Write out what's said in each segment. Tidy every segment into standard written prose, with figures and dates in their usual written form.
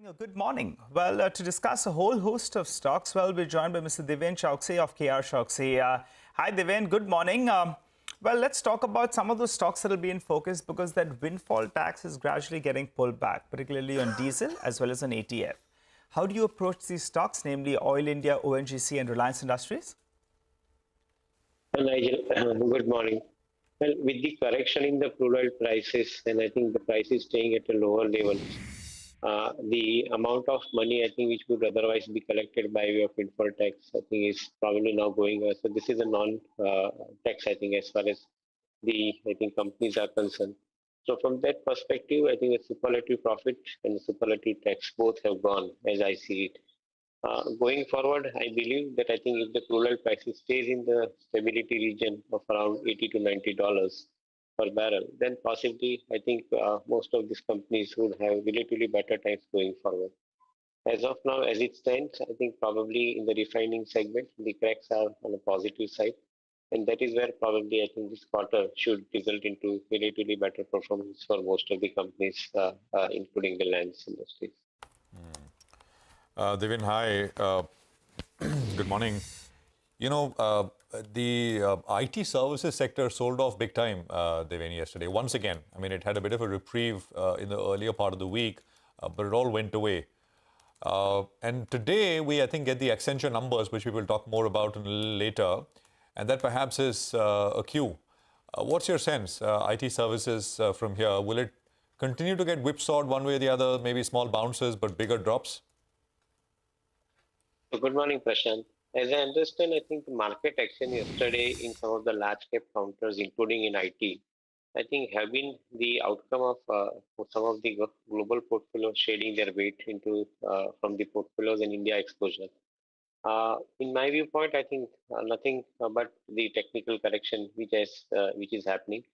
Having a good morning. Well, to discuss a whole host of stocks, we're joined by Mr. Deven Choksey of KR Choksey. Hi, Deven. Good morning. Let's talk about some of those stocks that will be in focus because that windfall tax is gradually getting pulled back, particularly on diesel as well as on ATF. How do you approach these stocks, namely Oil India, ONGC, and Reliance Industries? Well, Nigel, good morning. Well, with the correction in the crude oil prices, and I think the price is staying at a lower level. The amount of money I think which would otherwise be collected by way of windfall tax, I think is probably now going. So this is a non-tax, I think, as far as the companies are concerned. So from that perspective, I think the superlative profit and the superlative tax both have gone, as I see it. Going forward, I believe that I think if the crude oil prices stays in the stability region of around $80 to $90 per barrel, then possibly I think most of these companies would have relatively better times going forward. As of now, as it stands, I think probably in the refining segment, the cracks are on a positive side. And that is where probably I think this quarter should result into relatively better performance for most of the companies, including the lands industries. Deven, hi. Good morning. The IT services sector sold off big time, Deven, yesterday. Once again, I mean, it had a bit of a reprieve in the earlier part of the week, but it all went away. And today, I think, get the Accenture numbers, which we will talk more about a little later. And that perhaps is a cue. What's your sense, IT services from here? Will it continue to get whipsawed one way or the other, maybe small bounces, but bigger drops? So good morning, Prashant. As I understand, I think the market action yesterday in some of the large cap counters, including in IT, I think have been the outcome of some of the global portfolios shading their weight into from the portfolios and India exposure. In my viewpoint, I think nothing but the technical correction which is happening.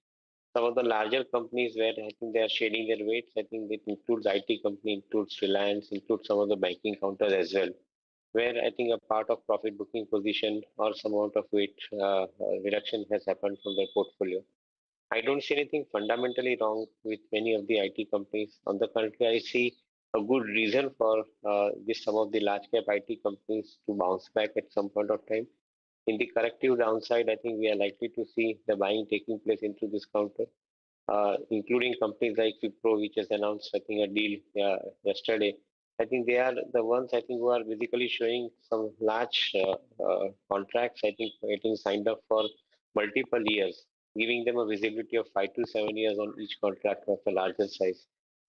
Some of the larger companies where I think they are shading their weights, I think it includes IT company, includes Reliance, includes some of the banking counters as well, where I think a part of profit booking position or some amount of weight reduction has happened from their portfolio. I don't see anything fundamentally wrong with many of the IT companies. On the contrary, I see a good reason for some of the large cap IT companies to bounce back at some point of time. In the corrective downside, I think we are likely to see the buying taking place into this counter, including companies like Wipro, which has announced, I think, a deal yesterday. I think they are the ones I think who are basically showing some large contracts. I think getting signed up for multiple years, giving them a visibility of 5 to 7 years on each contract of a larger size.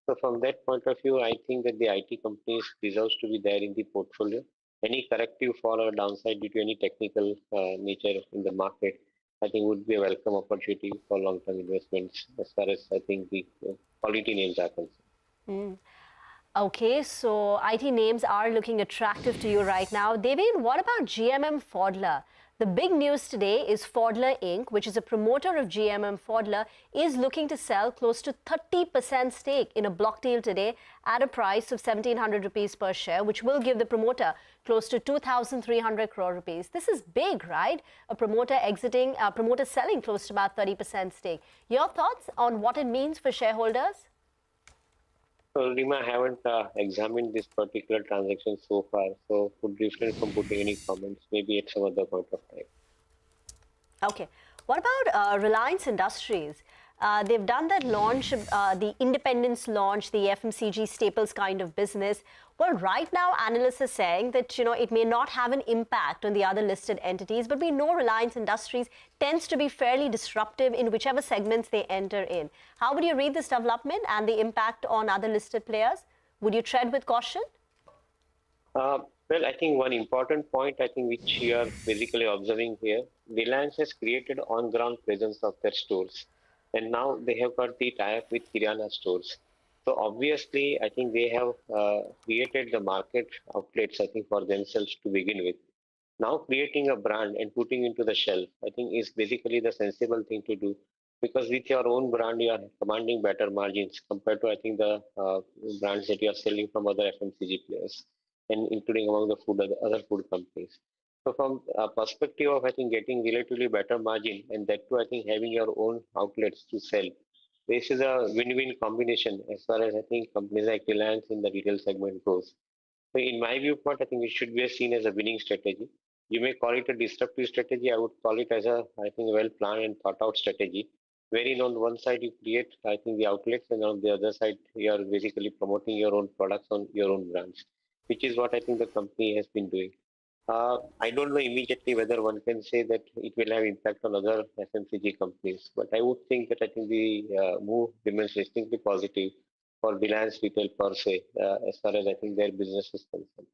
So from that point of view, I think that the IT companies deserves to be there in the portfolio. Any corrective fall or downside due to any technical nature in the market, I think would be a welcome opportunity for long-term investments as far as I think the quality names are concerned. Okay, so IT names are looking attractive to you right now. Deven, what about GMM Pfaudler? The big news today is Pfaudler Inc., which is a promoter of GMM Pfaudler, is looking to sell close to 30% stake in a block deal today at a price of 1,700 rupees per share, which will give the promoter close to 2,300 crore rupees. This is big, right? A promoter selling close to about 30% stake. Your thoughts on what it means for shareholders? So, Rima, I haven't examined this particular transaction so far, so would refrain from putting any comments, maybe at some other point of time. Okay. What about Reliance Industries? They've done that launch, the independence launch, the FMCG staples kind of business. Well, right now, analysts are saying that, it may not have an impact on the other listed entities, but we know Reliance Industries tends to be fairly disruptive in whichever segments they enter in. How would you read this development and the impact on other listed players? Would you tread with caution? Well, I think one important point, I think, which you are basically observing here, Reliance has created on-ground presence of their stores. And now they have got the tie-up with Kirana stores. So obviously, I think they have created the market outlets, I think, for themselves to begin with. Now creating a brand and putting into the shelf, I think, is basically the sensible thing to do. Because with your own brand, you are commanding better margins compared to, I think, the brands that you are selling from other FMCG players, and including among the other food companies. So from a perspective of, I think, getting relatively better margin, and that too, I think, having your own outlets to sell, this is a win-win combination as far as I think companies like Reliance in the retail segment goes. So in my viewpoint, I think it should be seen as a winning strategy. You may call it a disruptive strategy. I would call it as a, I think, well-planned and thought-out strategy, wherein on one side you create, I think, the outlets, and on the other side you are basically promoting your own products on your own brands, which is what I think the company has been doing. I don't know immediately whether one can say that it will have impact on other FMCG companies, but I would think that I think the move remains distinctly positive for Reliance Retail per se, as far as I think their business is concerned.